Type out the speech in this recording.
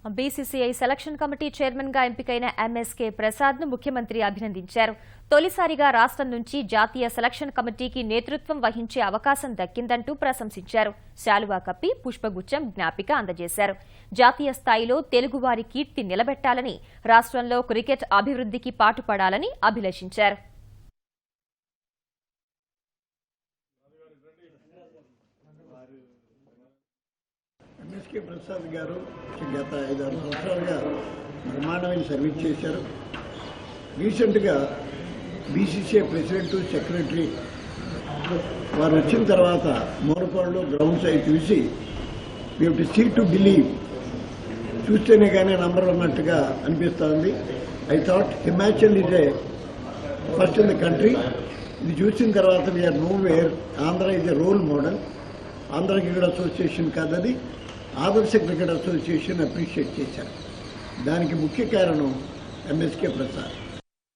BCCI selection committee chairman గా ఎంపికైన MSK Prasad ను ముఖ్యమంత్రి అభినందించారు. తొలిసారిగా రాష్ట్రం నుంచి జాతీయ సెలక్షన్ కమిటీకి నేతృత్వం వహించే అవకాశం దక్కిందంటూ ప్రశంసించారు. శాలువా కప్పి పుష్పగుచ్చం జ్ఞాపిక అందజేశారు. జాతీయ స్థాయిలో తెలుగువారి కీర్తి నిలబెట్టాలని, రాష్ట్రంలో క్రికెట్ అభివృద్ధికి పాటుపడాలని అభిలషించారు. ఎంఎస్కే ప్రసాద్ గారు గత 5-6 సంవత్సరాలుగా బ్రహ్మాండమైన సర్వీస్ చేశారు. రీసెంట్గా బీసీసీఐ ప్రెసిడెంట్, సెక్రటరీ వారు వచ్చిన తర్వాత మోరపాడులో గ్రౌండ్స్ అవి చూసి we have to see to believe, చూస్తేనే కానీ నంబర్ ఉన్నట్టుగా అనిపిస్తుంది. I thought Himachal is a first in the country. ఇది చూసిన తర్వాత we are nowhere, Andhra is a role model. Andhra cricket association కాదని ఆదర్శ క్రికెట్ అసోసియేషన్ అప్రిషియేట్ చేశారు. దానికి ముఖ్య కారణం ఎంఎస్కే ప్రసాద్.